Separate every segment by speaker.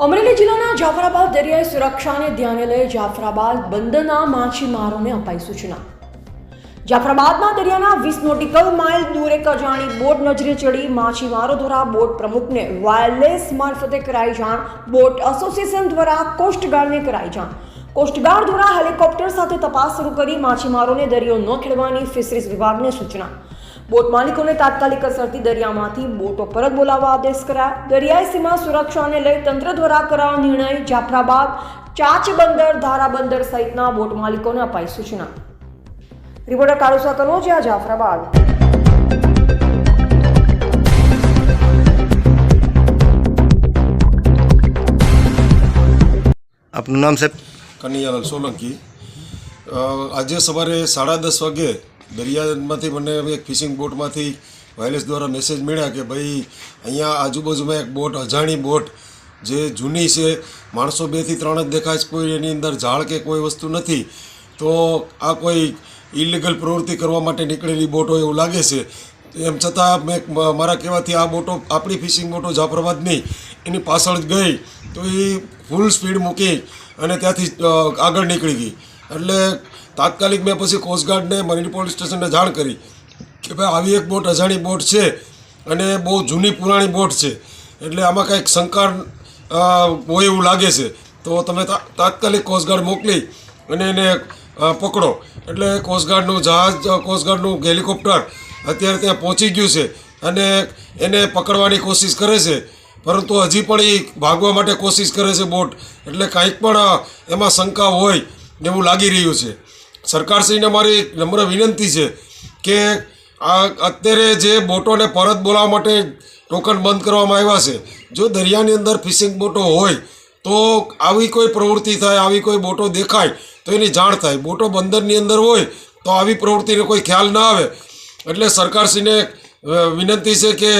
Speaker 1: અમરેલી જિલ્લાના જાફરાબાદ દરિયાઈ સુરક્ષાને ધ્યાને લઈ જાફરાબાદ બંદરના માછીમારોને અપાઈ સૂચના। જાફરાબાદના દરિયાના 20 નોટિકલ માઇલ દૂર એક અજાણી બોટ નજરે ચડી। માછીમારો દ્વારા બોટ પ્રમુખને વાયરલેસ મારફતે કરાઈ જાણ। બોટ એસોસિએશન દ્વારા કોસ્ટગાર્ડને કરાઈ જાણ। કોસ્ટગાર્ડ દ્વારા હેલિકોપ્ટર સાથે તપાસ શરૂ કરી માછીમારોને દરિયો ન ખેડવાની ફિશરીઝ વિભાગને સૂચના। બોટ માલિકોને તાત્કાલિક અસરથી દરિયામાંથી બોટો પરત બોલાવવા આદેશ કરાયા। દરિયાઈ સીમા સુરક્ષાને લઈ તંત્ર દ્વારા કરાયો નિર્ણય। જાફરાબાદ, ચાચ બંદર, ધારા બંદર સહિતના બોટ માલિકોને અપાઈ સૂચના। રિપોર્ટર કાળુસા કનોજિયા, જાફરાબાદ।
Speaker 2: આપનું નામ સાહેબ?
Speaker 3: કનૈયાલાલ સોલંકી। આજે સવારે 10:30 વાગે દરિયામાંથી મને એક ફિશિંગ બોટમાંથી વાયરલેસ દ્વારા મેસેજ મળ્યા કે ભાઈ અહીંયા આજુબાજુમાં એક બોટ, અજાણી બોટ જે જૂની છે, માણસો 2 થી 3 જ દેખાય છે, કોઈ એની અંદર ઝાડ કે કોઈ વસ્તુ નથી, તો આ કોઈ ઇલીગલ પ્રવૃત્તિ કરવા માટે નીકળેલી બોટ હોય એવું લાગે છે। એમ છતાં મેં મારા કહેવાથી આ બોટો, આપણી ફિશિંગ બોટો જાફરાબાદની એની પાછળ જ ગઈ, તો એ ફૂલ સ્પીડ મૂકી અને ત્યાંથી આગળ નીકળી ગઈ। એટલે તાત્કાલિક મેં પછી કોસ્ટગાર્ડને, મરીન પોલીસ સ્ટેશનને જાણ કરી કે ભાઈ આવી એક બોટ, અજાણી બોટ છે અને બહુ જૂની પુરાણી બોટ છે, એટલે આમાં કંઈક શંકા હોય એવું લાગે છે, તો તમે તાત્કાલિક કોસ્ટગાર્ડ મોકલી અને એને પકડો। એટલે કોસ્ટગાર્ડનું જહાજ, કોસ્ટગાર્ડનું હેલિકોપ્ટર અત્યારે ત્યાં પહોંચી ગયું છે અને એને પકડવાની કોશિશ કરે છે, પરંતુ હજી પણ એ ભાગવા માટે કોશિશ કરે છે બોટ, એટલે કાંઈક પણ એમાં શંકા હોય એવું લાગી રહ્યું છે। સરકારશ્રીને મારી નમ્ર વિનંતી છે કે આ અત્યારે જે બોટોને પરત બોલાવવા માટે ટોકન બંધ કરવામાં આવ્યા છે, જો દરિયાની અંદર ફિશિંગ બોટો હોય તો આવી કોઈ પ્રવૃત્તિ થાય, આવી કોઈ બોટો દેખાય તો એની જાણ થાય। બોટો બંદરની અંદર હોય તો આવી પ્રવૃત્તિનો કોઈ ખ્યાલ ના આવે, એટલે સરકારશ્રીને વિનંતી છે કે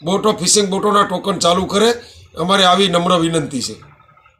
Speaker 3: બોટો, ફિશિંગ બોટોના ટોકન ચાલુ કરે, અમારે આવી નમ્ર વિનંતી છે।